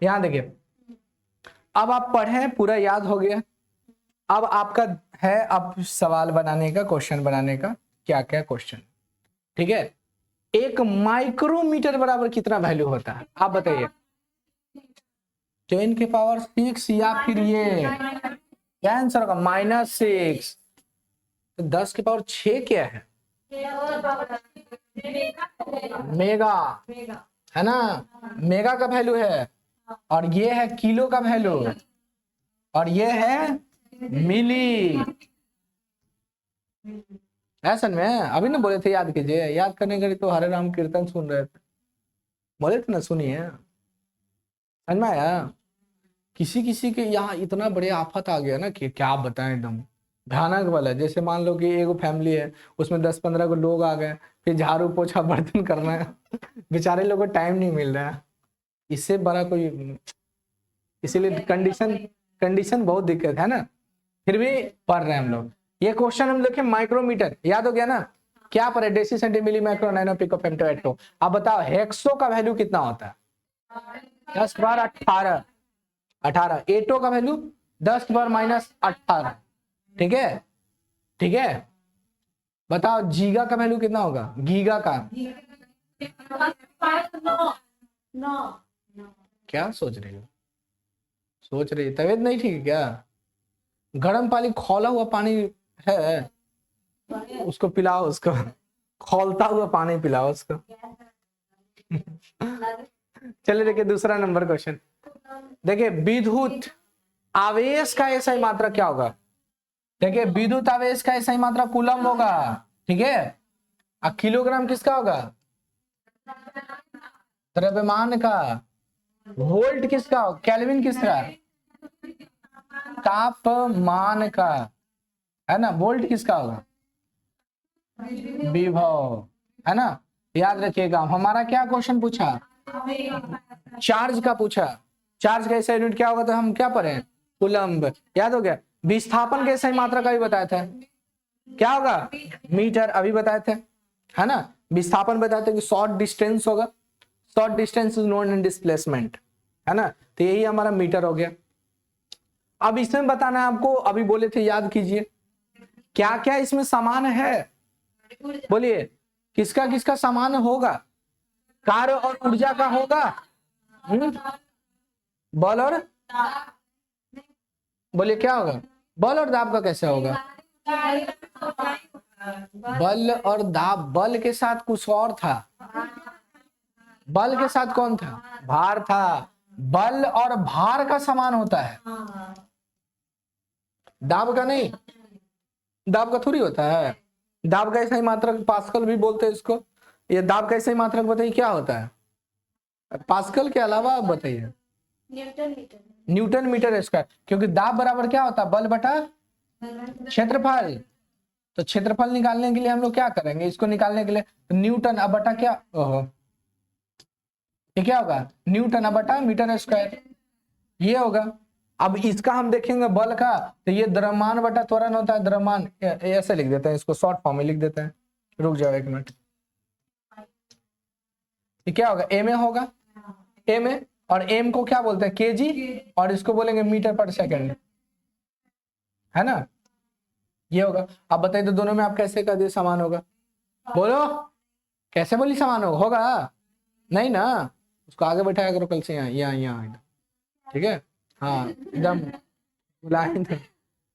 यहां देखिए, अब आप पढ़े, पूरा याद हो गया। अब आपका है अब सवाल बनाने का, क्वेश्चन बनाने का, क्या क्या क्वेश्चन, ठीक है। एक माइक्रोमीटर बराबर कितना वैल्यू होता है, आप बताइए। 10⁻⁶ या फिर ये क्या आंसर होगा, -6। तो 10⁶ क्या है, मेगा, है ना, मेगा का वैल्यू है, और ये है किलो का वैल्यू, और ये है मिली। ऐसा में अभी ना बोले थे याद कीजिए, याद करने के लिए तो हरे राम कीर्तन सुन रहे थे, बोले थे ना, सुनिए, समझ में आया। किसी किसी के यहाँ इतना बड़े आफत आ गया ना कि क्या बताएं, एकदम भयानक वाला। जैसे मान लो कि एगो फैमिली है, उसमें 10-15 को लोग आ गए, फिर झाड़ू पोछा बर्तन करना है, बेचारे लोगों को टाइम नहीं मिल रहा है, इससे बड़ा कोई, इसीलिए कंडीशन कंडीशन बहुत दिक्कत है ना, फिर भी पढ़ रहे हैं हम लोग। ये क्वेश्चन हम देखें, माइक्रोमीटर याद हो गया ना, क्या पर है, deci centi milli micro nano pico femto atto. अब बताओ हेक्सो का वैल्यू कितना होता है, 10⁻18, 18। एटो का वैल्यू 10⁻−18, ठीक है, ठीक है। बताओ जीगा का वैल्यू कितना होगा, गीगा का, क्या सोच रही हो, सोच रही, तबीयत नहीं ठीक है क्या, गर्म पानी, खौला हुआ पानी है, उसको पिलाओ, उसको खौलता हुआ पानी पिलाओ उसको। चलिए देखिए दूसरा नंबर क्वेश्चन, देखिए विद्युत आवेश का एसआई मात्रा क्या होगा। देखिए विद्युत आवेश का एसआई मात्रा कूलम होगा, ठीक है। और किलोग्राम किसका होगा, द्रव्यमान का। वोल्ट किसका, केल्विन किसका, तापमान का, है ना। वोल्ट किसका होगा, विभव, है ना। याद रखिएगा, हमारा क्या क्वेश्चन पूछा, चार्ज का पूछा, चार्ज का एसआई यूनिट क्या होगा, तो हम क्या पढ़े, कूलम्ब, याद हो गया। विस्थापन के एसआई मात्रा का भी बताया था, क्या होगा, मीटर, अभी बताए थे, है ना। विस्थापन बताए थे कि शॉर्ट डिस्टेंस होगा, short distance is known in displacement, है ना। तो यही हमारा मीटर हो गया। अब इसमें बताना है आपको, अभी बोले थे याद कीजिए, क्या क्या इसमें समान है, बोलिए किसका किसका समान होगा, कार्य और ऊर्जा का होगा, बल और, बोलिए क्या होगा, बल और दाब का कैसे होगा, बल और दाब, बल के साथ कुछ और था, बल के साथ कौन था, भार था, बल और भार का समान होता है, दाब का नहीं, दाब का थोड़ी होता है। दाब का ऐसा ही मात्रक पास्कल भी बोलते हैं इसको, ये दाब का ऐसा ही मात्रक बताइए क्या होता है, पास्कल के अलावा आप बताइए, न्यूटन मीटर स्क्वायर, क्योंकि दाब बराबर क्या होता है, बल बटा क्षेत्रफल। तो क्षेत्रफल निकालने के लिए हम लोग क्या करेंगे, इसको निकालने के लिए न्यूटन अब बटा क्या, ओहो, ये क्या होगा, न्यूटन अब बटा मीटर स्क्वायर, ये होगा। अब इसका हम देखेंगे बल का, तो ये द्रव्यमान बटा त्वरण होता है, द्रव्यमान, ऐसे लिख देते हैं इसको, शॉर्ट फॉर्म में लिख देते हैं, रुक जाओ एक मिनट, ये क्या होगा, एम ए होगा, एम ए, और एम को क्या बोलते हैं, केजी, और इसको बोलेंगे मीटर पर सेकंड, है ना, ये होगा। अब बताइए तो दोनों में आप कैसे कर दिए समान होगा, बोलो कैसे बोली समान होगा, नहीं ना, उसको आगे बैठाया करो कल से, यहाँ यहाँ यहाँ, ठीक है, हाँ एकदम बुलाए,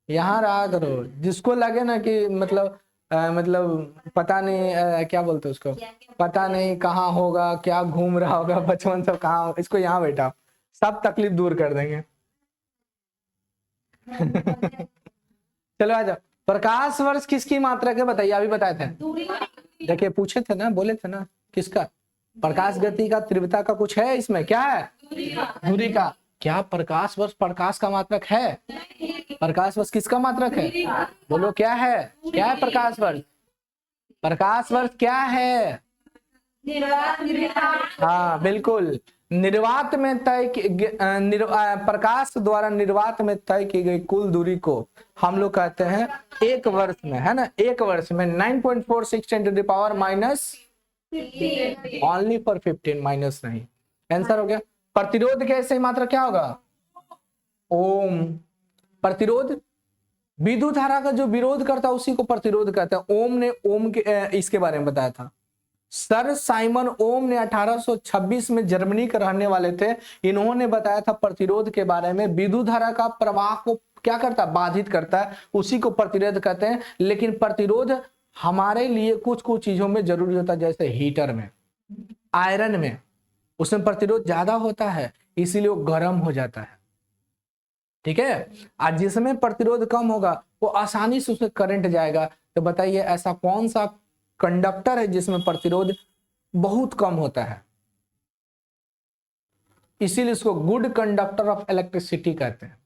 यहाँ रहा करो, जिसको लगे ना कि मतलब मतलब पता नहीं क्या बोलते उसको, पता नहीं कहाँ होगा, क्या घूम रहा होगा बचपन सब कहाँ, इसको यहाँ बैठा, सब तकलीफ दूर कर देंगे। चलो आ जाओ, प्रकाश वर्ष किसकी मात्रा के बताइए, अभी बताए थे, देखिए पूछे थे ना, बोले थे ना, किसका, प्रकाश गति का, तीव्रता का कुछ है इसमें, क्या है, दूरी का। क्या प्रकाश वर्ष प्रकाश का मात्रक है, प्रकाश वर्ष किसका मात्रक है, बोलो क्या है, क्या है प्रकाश वर्ष, प्रकाश वर्ष क्या है, हाँ बिल्कुल, निर्वात में तय प्रकाश द्वारा निर्वात में तय की गई कुल दूरी को हम लोग कहते हैं एक वर्ष में, है ना, एक वर्ष में 9.46 × 10⁻⁻, ओनली फॉर 15, माइनस नहीं, आंसर हो गया। प्रतिरोध के ऐसे ही मात्रा क्या होगा, ओम। प्रतिरोध विद्युत धारा का जो विरोध करता है उसी को प्रतिरोध कहते हैं। ओम ने ओम के इसके बारे में बताया था। सर साइमन ओम ने 1826 में जर्मनी के रहने वाले थे। इन्होंने बताया था प्रतिरोध के बारे में, विद्युत धारा का प्रवाह को क्या करता है, बाधित करता है, उसी को प्रतिरोध कहते हैं। लेकिन प्रतिरोध हमारे लिए कुछ कुछ चीजों में जरूरी होता है, जैसे हीटर में, आयरन में, उसमें प्रतिरोध ज्यादा होता है, इसीलिए वो गर्म हो जाता है। ठीक है, आज जिसमें प्रतिरोध कम होगा वो आसानी से उसमें करंट जाएगा। तो बताइए ऐसा कौन सा कंडक्टर है जिसमें प्रतिरोध बहुत कम होता है, इसीलिए इसको गुड कंडक्टर ऑफ इलेक्ट्रिसिटी कहते हैं,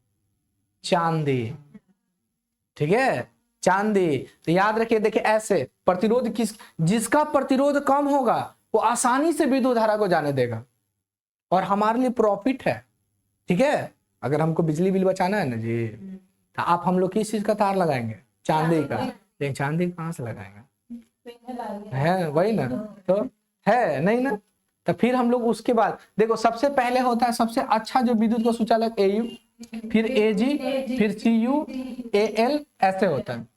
चांदी। ठीक है, चांदी। तो याद रखिए, देखिए ऐसे प्रतिरोध जिसका प्रतिरोध कम होगा वो आसानी से विद्युत धारा को जाने देगा और हमारे लिए प्रॉफिट है। ठीक है, अगर हमको बिजली बिल बचाना है ना जी, तो आप हम लोग किस चीज का तार लगाएंगे, चांदी का। लेकिन चांदी कहां से लगाएंगे, है वही ना, तो है नहीं ना। तो फिर हम लोग उसके बाद देखो, सबसे पहले होता है सबसे अच्छा जो विद्युत का सुचालक एयू, फिर एजी, फिर सीयू, एएल, ऐसे होता है।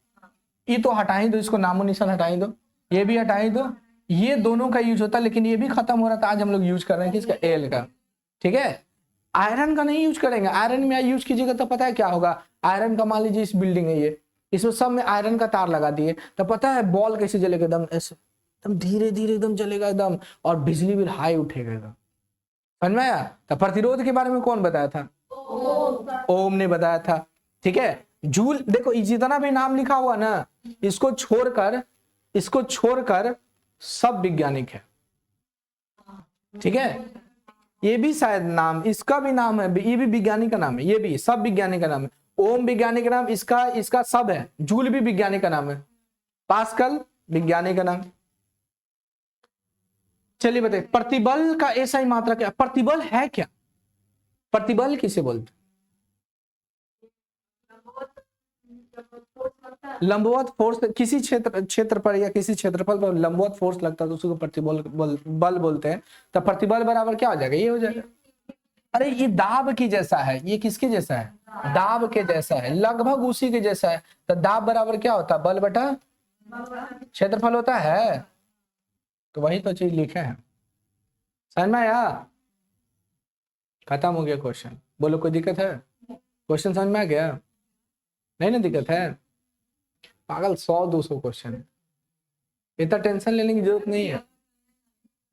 ये तो हटा ही दो, इसको नामो निशान हटा ही दो, ये भी हटा ही दो, ये दोनों का यूज होता है। लेकिन ये भी खत्म हो रहा था, आज हम लोग यूज कर रहे हैं किसका, एल का। ठीक है, आयरन का नहीं यूज करेंगे। आयरन में यूज कीजिएगा तो पता है क्या होगा, आयरन का मान लीजिए इस बिल्डिंग है ये, इसमें सब में आयरन का तार लगा दिए, तो पता है बॉल कैसे जलेगा, एकदम ऐसे, एकदम धीरे धीरे एकदम जलेगा एकदम, और बिजली बिल हाई उठेगा एकदम। समझ में आया। तो प्रतिरोध के बारे में कौन बताया था, ओम ने बताया था। ठीक है, जूल, देखो जितना भी नाम लिखा हुआ ना, इसको छोड़कर सब वैज्ञानिक है। ठीक है, ये भी शायद नाम, इसका भी नाम है, ये भी विज्ञानी का नाम है, ये भी सब विज्ञानी का नाम है। ओम विज्ञानी का नाम, इसका सब है। जूल भी विज्ञानी का नाम है, पास्कल विज्ञानी का नाम। चलिए बताइए, प्रतिबल का ऐसा ही मात्रा क्या, प्रतिबल है क्या, प्रतिबल किसे बोलते, लंबवत फोर्स, किसी क्षेत्र पर या किसी क्षेत्रफल पर लंबवत फोर्स लगता है तो उसको प्रतिबल बल बोलते हैं। तो प्रतिबल बराबर क्या हो जाएगा, ये हो जाएगा। अरे ये दाब की जैसा है, ये किसके जैसा है, दाब के जैसा है, लगभग उसी के जैसा है। तो दाब बराबर क्या होता है, बल बटा क्षेत्रफल होता है। तो वही तो चीज लिखे हैं, समझ में आया। खत्म हो गया क्वेश्चन। बोलो कोई दिक्कत है, क्वेश्चन समझ में आ गया, नहीं ना दिक्कत है। पागल 100-200 क्वेश्चन है, इतना टेंशन लेने की जरूरत नहीं है।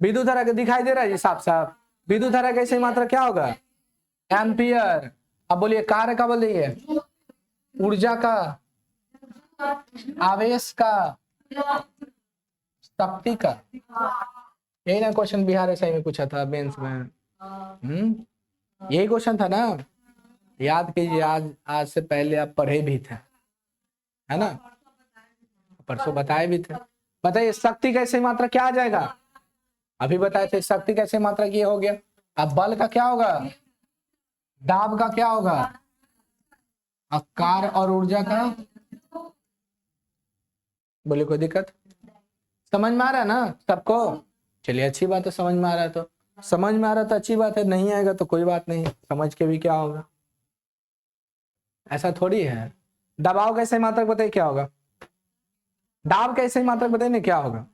विद्युत धारा दिखाई दे रहा है जी साफ साफ। विद्युत धारा कैसे मात्रा क्या होगा, एम्पियर। अब बोलिए कार्य का बोलिए, ऊर्जा का, आवेश का, शक्ति का। यही ना क्वेश्चन बिहार एसआई में पूछा था मेंस में। यही क्वेश्चन था ना, याद कीजिए। आज से पहले आप पढ़े भी थे, है ना, परसों बताए भी थे। बताइए शक्ति कैसे मात्रा क्या आ जाएगा, अभी बताए थे शक्ति कैसे मात्रा की हो गया। अब बल का क्या होगा, दाब का क्या होगा, कार्य और ऊर्जा का। बोले कोई दिक्कत, समझ में आ रहा है ना सबको। चलिए अच्छी बात है, समझ में आ रहा है तो समझ में आ रहा तो अच्छी बात है, नहीं आएगा तो कोई बात नहीं, समझ के भी क्या होगा, ऐसा थोड़ी है। दबाव कैसे मात्रक बताइए क्या होगा, दाब कैसे मात्रक बताइए क्या होगा,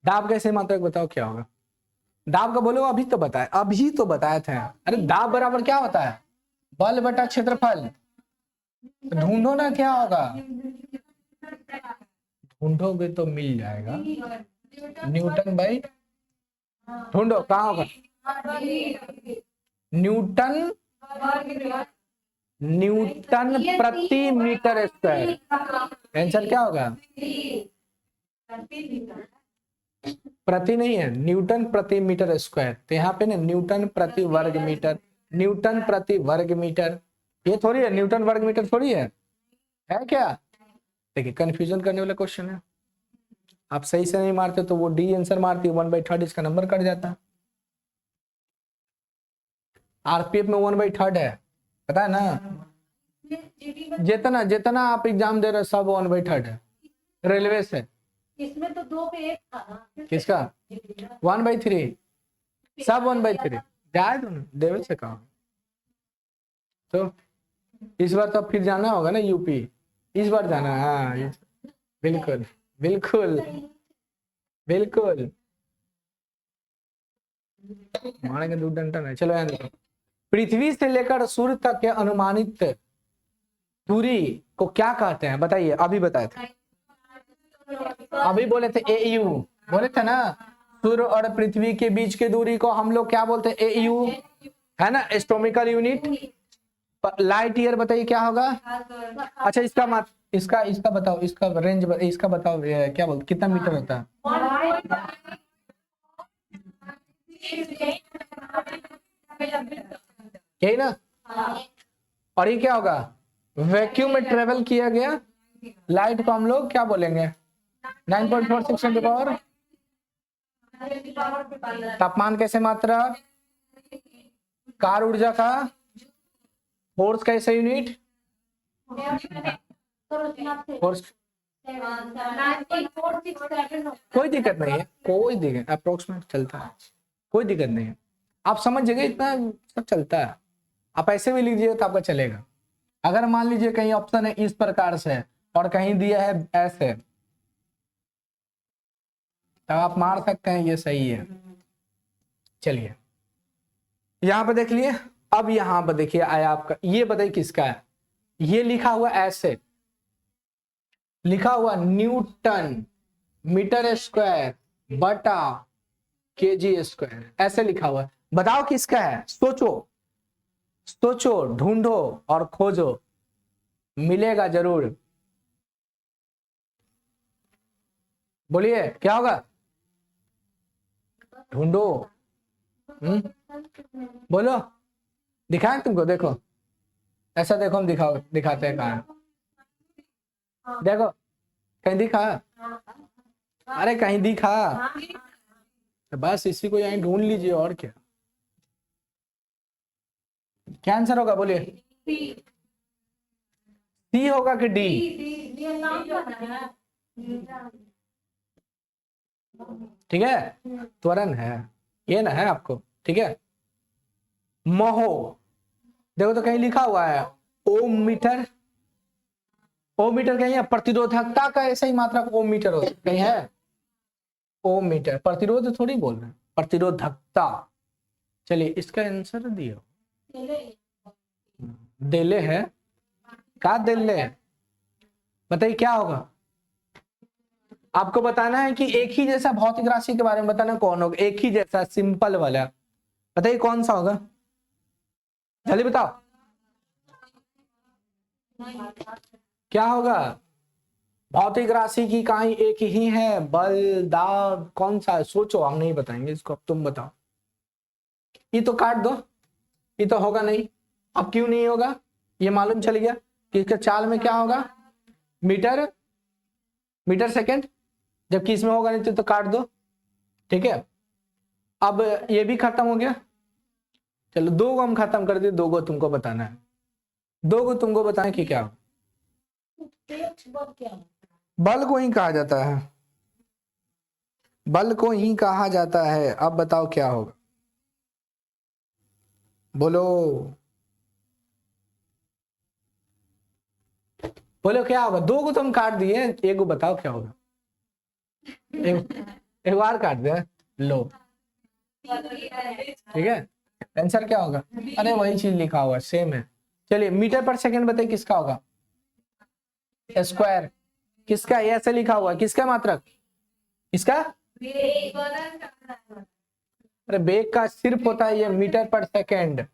दाब कैसे मात्रक बताओ क्या होगा। दाब का बोलो, अभी तो बताए थे। अरे दाब बराबर क्या होता है, बल बटा क्षेत्रफल। ढूंढो ना क्या होगा, ढूंढोगे तो मिल जाएगा, न्यूटन बाई, ढूंढो कहाँ होगा, न्यूटन प्रति मीटर स्क्वायर। आंसर क्या होगा, प्रति नहीं है, न्यूटन प्रति मीटर स्क्वायर। तो यहाँ पे ना न्यूटन प्रति वर्ग मीटर, न्यूटन प्रति वर्ग मीटर, ये थोड़ी है, न्यूटन वर्ग मीटर थोड़ी है क्या। देखिए कंफ्यूजन करने वाला क्वेश्चन है, आप सही से नहीं मारते तो वो डी आंसर मारती है, 1/3 इसका नंबर कट जाता है। आरपीएफ में 1/3 है, पता है ना। जितना आप एग्जाम दे रहे सब 1/3 है। रेलवे से इसमें तो 2 पे 1 था ना। किसका 1/3 सब 1/3 जाए तो देवे से कहा। तो इस बार तो फिर जाना होगा ना यूपी, इस बार जाना है। हाँ बिल्कुल बिल्कुल बिल्कुल मारेंगे 2 डंडा नहीं। चलो यहाँ देखो, पृथ्वी से लेकर सूर्य तक के अनुमानित दूरी को क्या कहते हैं बताइए। अभी बताए थे, अभी बोले थे AU, बोले थे ना सूर्य और पृथ्वी के बीच की दूरी को हम लोग क्या बोलते हैं AU, है ना, एस्ट्रोनॉमिकल यूनिट। लाइट ईयर बताइए क्या होगा। अच्छा इसका इसका बताओ, इसका रेंज इसका बताओ, क्या बोलते कितना मीटर होता है। यही ना। और ये क्या होगा, वैक्यूम में ट्रेवल किया गया लाइट को हम लोग क्या बोलेंगे 9.46 × 10⁻। तापमान कैसे मात्रा, कार ऊर्जा का, फोर्स कैसे यूनिट, फोर्स कोई दिक्कत नहीं है, कोई दिक्कत अप्रोक्सीमेट चलता है, कोई दिक्कत नहीं है। आप समझ जाइए इतना सब चलता है। आप ऐसे भी लीजिए तो आपका चलेगा। अगर मान लीजिए कहीं ऑप्शन है इस प्रकार से और कहीं दिया है ऐसे, तब आप मार सकते हैं ये सही है। चलिए यहां पे देख लिए। अब यहां पर देखिए आया आपका, ये बताइए किसका है। ये लिखा हुआ ऐसे, लिखा हुआ न्यूटन मीटर स्क्वायर बटा kg², ऐसे लिखा हुआ है। बताओ किसका है, सोचो सोचो, ढूंढो और खोजो, मिलेगा जरूर। बोलिए क्या होगा, ढूंढो। बोलो, दिखाएं तुमको, देखो ऐसा देखो, हम दिखाते हैं कहाँ है। देखो कहीं दिखा, अरे कहीं दिखा, बस इसी को यहीं ढूंढ लीजिए। और क्या क्या आंसर होगा बोलिए, सी होगा कि डी। ठीक है, त्वरण है ये ना है आपको, ठीक है। महो देखो तो कहीं लिखा हुआ है ओम मीटर, ओम मीटर कहीं है, प्रतिरोधकता का ऐसा ही मात्रा ओम मीटर होता कहीं है, ओम मीटर। प्रतिरोध थोड़ी बोल रहे हैं, प्रतिरोधकता। चलिए इसका आंसर दियो, देले है, क्या देले है बताइए क्या होगा। आपको बताना है कि एक ही जैसा भौतिक राशि के बारे में बताना, कौन होगा एक ही जैसा सिंपल वाला, बताइए कौन सा होगा, जल्दी बताओ क्या होगा। भौतिक राशि की कहानी एक ही है, बल दाब कौन सा है, सोचो, हम नहीं बताएंगे इसको, अब तुम बताओ। ये तो काट दो, ये तो होगा नहीं। अब क्यों नहीं होगा, ये मालूम चल गया कि इसके चाल में क्या होगा, मीटर मीटर सेकंड, जबकि इसमें होगा नहीं तो काट दो, ठीक है। अब ये भी खत्म हो गया। चलो 2 को हम खत्म कर दिए, 2 को तुमको बताना है, 2 को तुमको बताएं कि क्या, बल को ही कहा जाता है, बल को ही कहा जाता है। अब बताओ क्या होगा, बोलो बोलो क्या होगा। 2 को तुम काट दिए, 1 को बताओ क्या होगा। एक बार काट दे लो, ठीक है। आंसर क्या होगा, अरे वही चीज लिखा हुआ सेम है। चलिए मीटर पर सेकंड बताइए किसका होगा, स्क्वायर। किसका, ये ऐसे लिखा हुआ है, किसका मात्रक, किसका, अरे बेग का सिर्फ होता है ये मीटर पर सेकंड,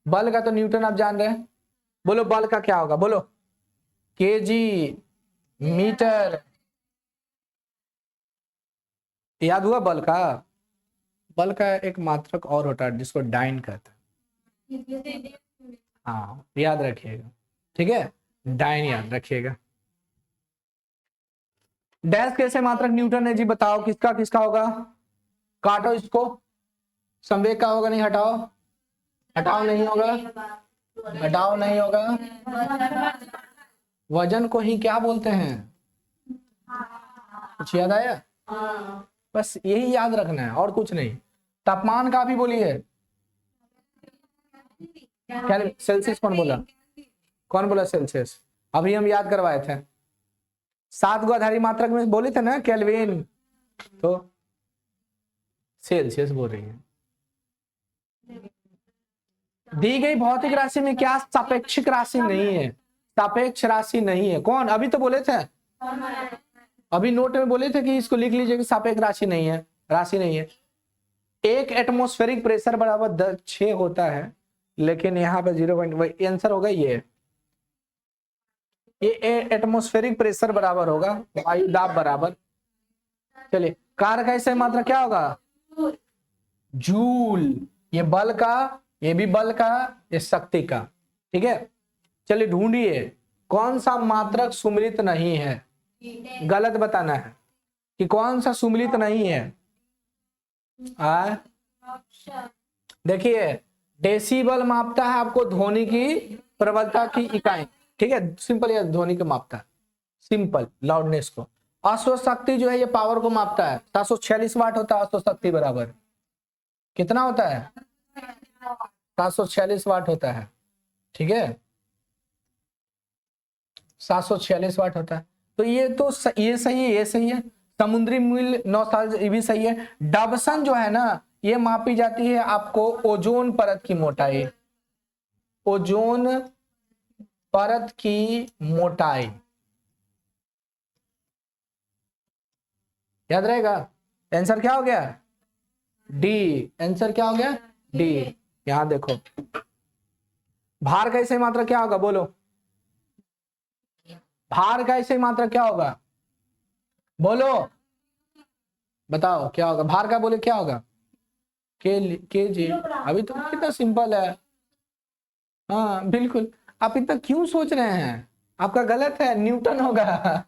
बल का तो न्यूटन आप जान रहे हैं। बोलो बल का क्या होगा, बोलो केजी मीटर, याद हुआ बल का। बल का एक मात्रक और होता है जिसको डाइन कहते हैं, हाँ याद रखिएगा, ठीक है, डाइन याद रखिएगा। डैश कैसे मात्रक न्यूटन है जी, बताओ किसका किसका होगा, काटो इसको, संवेग का होगा नहीं, हटाओ, हटाओ नहीं होगा, हटाओ नहीं होगा। वजन को ही क्या बोलते हैं, कुछ याद आया? हाँ बस यही याद रखना है और कुछ नहीं। तापमान का भी बोलिए, क्या सेल्सियस कौन बोला? कौन बोला सेल्सियस? अभी हम याद करवाए थे 7 गो आधारी मात्रक में बोले थे ना केल्विन, तो सेल्सियस बोल रही है। दी गई भौतिक राशि में क्या सापेक्षिक राशि नहीं है? सापेक्ष राशि नहीं है। कौन? अभी तो बोले थे, अभी नोट में बोले थे कि इसको लिख लीजिए कि सापेक्ष राशि नहीं है, राशि नहीं है। एक एटमॉस्फेरिक प्रेशर बराबर 6 होता है, लेकिन यहाँ पे 0.1 आंसर होगा ये एटमॉस्फेरिक प्रेशर बराबर होगा वायु दाब बराबर। चलिए कार्य का ऐसे मात्रा क्या होगा? जूल। ये बल का, ये भी बल का, ये शक्ति का। ठीक है, चलिए ढूंढिए कौन सा मात्रक सुमिलित नहीं है। गलत बताना है कि कौन सा सुमिलित नहीं है। देखिए डेसिबल मापता है आपको ध्वनि की प्रबलता की इकाई। ठीक है, सिंपल ये ध्वनि को मापता है, सिंपल लाउडनेस को। अश्वशक्ति जो है ये पावर को मापता है। 746 वाट होता है अश्वशक्ति बराबर कितना होता है? 746 वाट होता है। ठीक है, 746 वाट होता है। तो ये तो ये सही है, ये सही है। समुद्री मील 9 साल ये भी सही है। डबसन जो है ना ये मापी जाती है आपको ओजोन परत की मोटाई, ओजोन परत की मोटाई। याद रहेगा? आंसर क्या हो गया? डी। आंसर क्या हो गया? डी। यहां देखो भार का ऐसे मात्रा क्या होगा? बोलो भार का ऐसे मात्रा क्या होगा? बोलो बताओ क्या होगा भार का? बोले क्या होगा? के जी। अभी तो कितना सिंपल है। हाँ बिल्कुल। आप इतना क्यों सोच रहे हैं? आपका गलत है, न्यूटन होगा।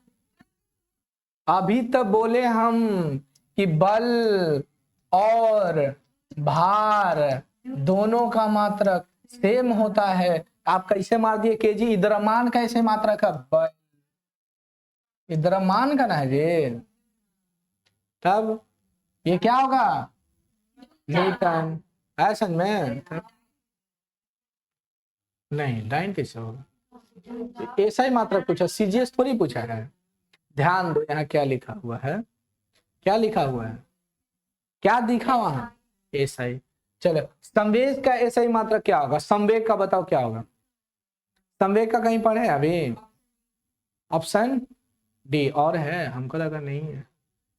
अभी तक बोले हम कि बल और भार दोनों का मात्रक सेम होता है। आप कैसे मार दिए केजी? द्रव्यमान का ऐसे मात्रक है, द्रव्यमान का ना है जी। तब ये क्या होगा? न्यूटन। है समझ में? नहीं लाइन कैसे होगा? ऐसा ही मात्रक पूछा, सीजीएस थोड़ी पूछा है। ध्यान दो यहाँ क्या लिखा हुआ है, क्या लिखा हुआ है, क्या दिखा वहां? ऐसा ही। चलो संवेग का ऐसा ही मात्रक क्या होगा? संवेग का बताओ क्या होगा? संवेग का कहीं पढ़े अभी? Option D. और है हमको लगा नहीं है।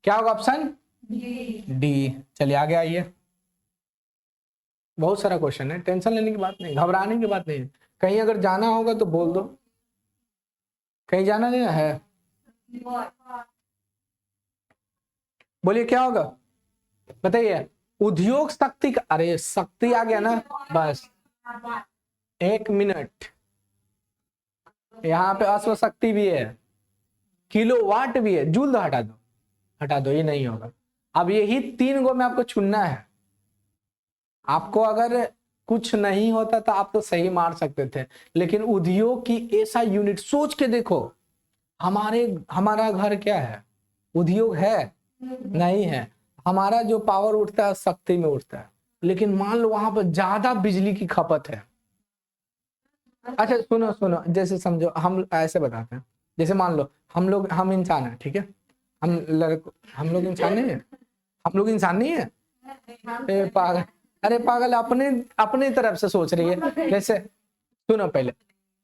क्या होगा ऑप्शन डी। चलिए आगे आइए। बहुत सारा क्वेश्चन है, टेंशन लेने की बात नहीं, घबराने की बात नहीं। कहीं अगर जाना होगा तो बोल दो। कहीं जाना नहीं है? बोलिए क्या होगा? बताइए। उद्योग शक्ति का, अरे शक्ति आ गया ना बस। 1 मिनट। यहाँ पे अश्वशक्ति भी है, किलोवाट भी है, जूल दो हटा दो, हटा दो, ये नहीं होगा। अब यही 3 गो में आपको चुनना है। आपको अगर कुछ नहीं होता तो आप तो सही मार सकते थे, लेकिन उद्योग की ऐसा यूनिट सोच के देखो। हमारा घर क्या है? उद्योग है? नहीं है। हमारा जो पावर उठता है शक्ति में उठता है, लेकिन मान लो वहां पर ज्यादा बिजली की खपत है। अच्छा सुनो सुनो, जैसे समझो हम ऐसे बताते हैं, जैसे मान लो हम इंसान है, ठीक है? हम लोग इंसान नहीं है? हम लोग इंसान नहीं है? पागल, अरे पागल, अपने तरफ से सोच रही है। जैसे सुनो, पहले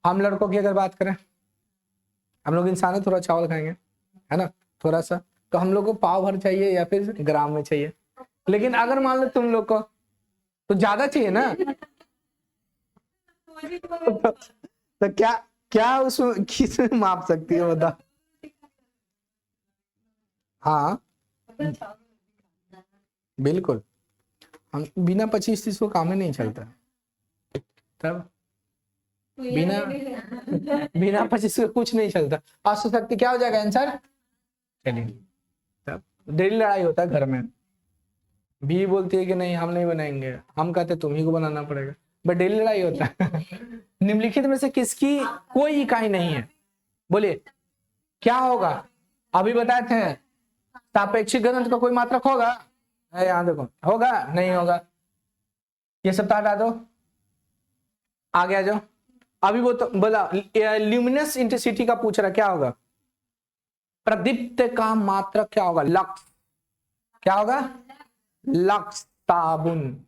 हम लड़कों की अगर बात करें, हम लोग इंसान है, थोड़ा चावल खाएंगे है ना, थोड़ा सा, तो हम लोग को पाव भर चाहिए या फिर ग्राम में चाहिए। लेकिन अगर मान लो तुम लोग को तो ज्यादा चाहिए ना। तो क्या उसमें किसमें माप सकती है बता? हाँ बिल्कुल, हम बिना 25-30 को काम ही नहीं चलता। तब बिना 25 को कुछ नहीं चलता। अश्वशक्ति क्या हो जाएगा आंसर? चलिए, तब डेली लड़ाई होता है घर में। भी बोलती है कि नहीं हम नहीं बनाएंगे, हम कहते तुम ही को बनाना पड़ेगा, बट डेली लड़ाई होता है। निम्नलिखित में से किसकी कोई इकाई नहीं है? बोलिए क्या होगा? अभी बताए थे सापेक्षिक घनत्व का कोई मात्रक होगा? यहाँ देखो, होगा नहीं होगा, ये सब हटा दो, आगे आ जाओ। अभी वो तो बोला ल्यूमिनस इंटेंसिटी का पूछ रहा, क्या होगा? प्रदीप्त का मात्रक क्या होगा? लक्स। क्या होगा? लक्स साबुन।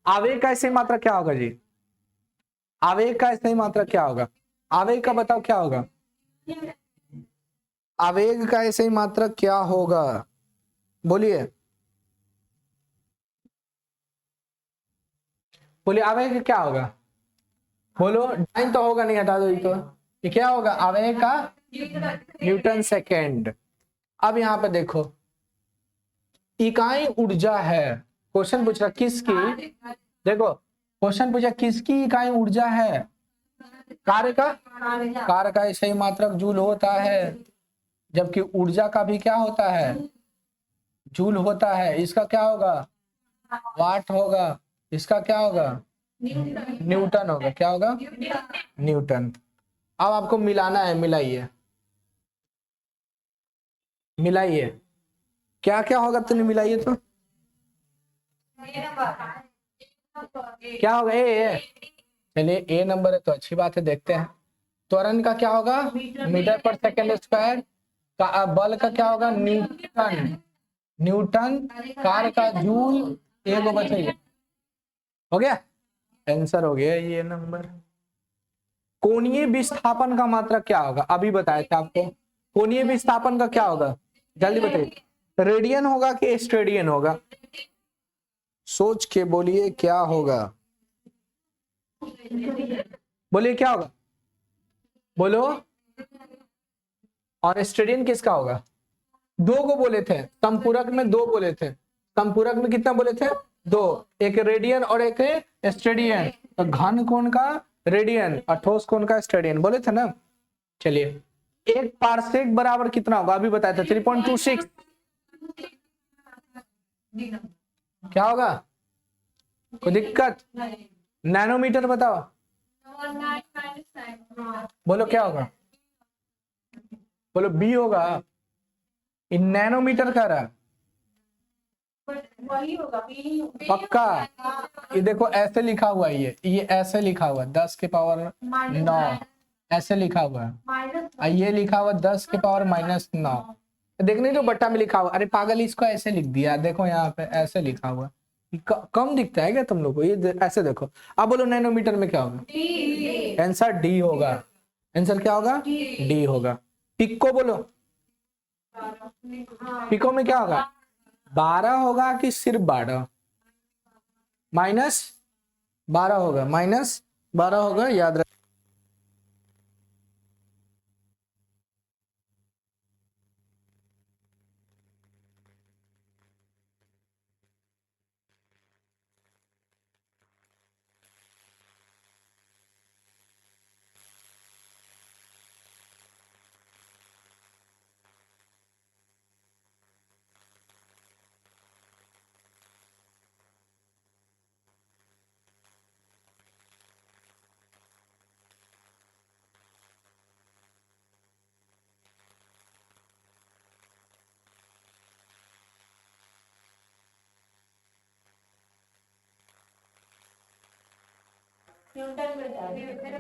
आवेग का ऐसे मात्रक क्या होगा जी? आवेग का ऐसे मात्रक क्या होगा? आवेग का बताओ क्या होगा? आवेग का ऐसे ही मात्रक क्या होगा? बोलिए बोलिए, आवेग क्या होगा? बोलो, टाइम तो होगा नहीं, हटा दो ये तो। ये क्या होगा? आवेग का न्यूटन सेकेंड। अब यहाँ पे देखो, इकाई ऊर्जा है, क्वेश्चन पूछ रहा किसकी, देखो क्वेश्चन पूछा किसकी इकाई ऊर्जा है? कार्य का। कार्य का ऐसे ही मात्रक जूल होता है, जबकि ऊर्जा का भी क्या होता है? जूल होता है। इसका क्या होगा? वाट होगा। इसका क्या होगा? न्यूटन होगा। क्या होगा? न्यूटन। अब आपको मिलाना है, मिलाइए मिलाइए, क्या क्या होगा तुमने मिलाइए तो क्या होगा? ए। चलिए ए नंबर है तो अच्छी बात है, देखते हैं। त्वरण का क्या होगा? मीटर पर सेकेंड स्क्वायर। का बल का क्या होगा? न्यूटन। न्यूटन। कार का जूल। एक बचेगा, हो गया आंसर, हो गया ये नंबर। कोणीय विस्थापन का मात्रक क्या होगा? अभी बताए थे आपको। कोणीय विस्थापन का क्या होगा? जल्दी बताइए, रेडियन होगा कि स्टेडियन होगा? सोच के बोलिए क्या होगा, बोलिए क्या होगा, बोलो। और स्टेडियन किसका होगा? दो को बोले थे, संपूरक में दो बोले थे। संपूरक में कितना बोले थे? दो, एक रेडियन और एक स्टेडियन। तो घन कोण का रेडियन और ठोस कोण का स्टेडियन बोले थे ना। चलिए, एक पारसेक बराबर कितना होगा? अभी बताया था 3.26। क्या होगा? कोई दिक्कत? नैनोमीटर बताओ, बोलो क्या होगा? बोलो बी होगा। इन नैनोमीटर का रहा पक्का। ये देखो ऐसे लिखा हुआ है, ये ऐसे लिखा हुआ है 10⁻9, ऐसे लिखा हुआ है। ये लिखा हुआ 10⁻−9। देखने जो बट्टा में लिखा हुआ, अरे पागल इसको ऐसे लिख दिया, देखो यहाँ पे ऐसे लिखा हुआ। कम दिखता है क्या तुम लोग को? ये ऐसे देखो। अब बोलो नैनोमीटर में क्या होगा? आंसर डी होगा। आंसर क्या होगा? डी होगा। पिको बोलो, पिको में क्या होगा? 12 होगा कि सिर्फ 12? -12 होगा, -12 होगा, याद रख।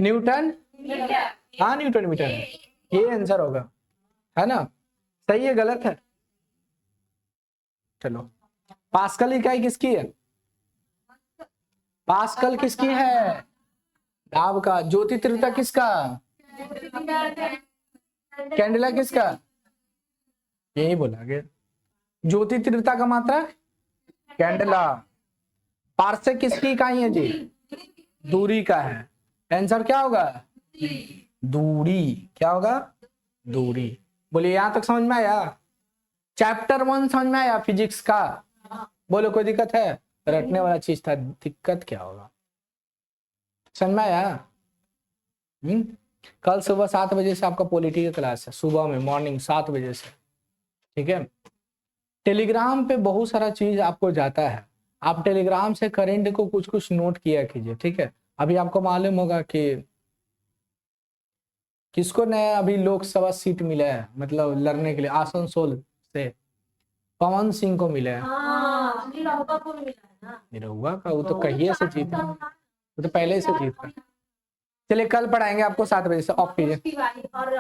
न्यूटन, हाँ न्यूटन मीटर है, ये आंसर होगा, है ना? सही है गलत है? चलो, पास्कल इकाई किसकी है? पास्कल किसकी है? दाब का। ज्योति तीव्रता किसका? कैंडेला किसका? यही बोला गया। ज्योति तीव्रता का मात्रक कैंडेला। पार्सेक किसकी इकाई है जी? दूरी का है। आंसर क्या होगा? दूरी। क्या होगा? दूरी। बोलिए यहां तक समझ में आया? चैप्टर 1 समझ में आया फिजिक्स का? बोलो कोई दिक्कत है? रटने वाला चीज था, दिक्कत क्या होगा? समझ में आया? कल सुबह 7 बजे से आपका पॉलिटी का क्लास है, सुबह में मॉर्निंग 7 बजे से, ठीक है? टेलीग्राम पे बहुत सारा चीज आपको जाता है, आप टेलीग्राम से करंट को कुछ कुछ नोट किया कीजिए, ठीक है? अभी आपको मालूम होगा कि किसको नया अभी लोकसभा सीट मिला है, मतलब लड़ने के लिए आसनसोल से, पवन सिंह को मिले हैं। हाँ निरहुआ को भी मिला है ना। निरहुआ का वो तो कहिए से जीता, वो तो पहले से जीत रहा। चलिए कल पढ़ाएंगे आपको 7 बजे से, ऑफ कीजिए। उसकी वाली और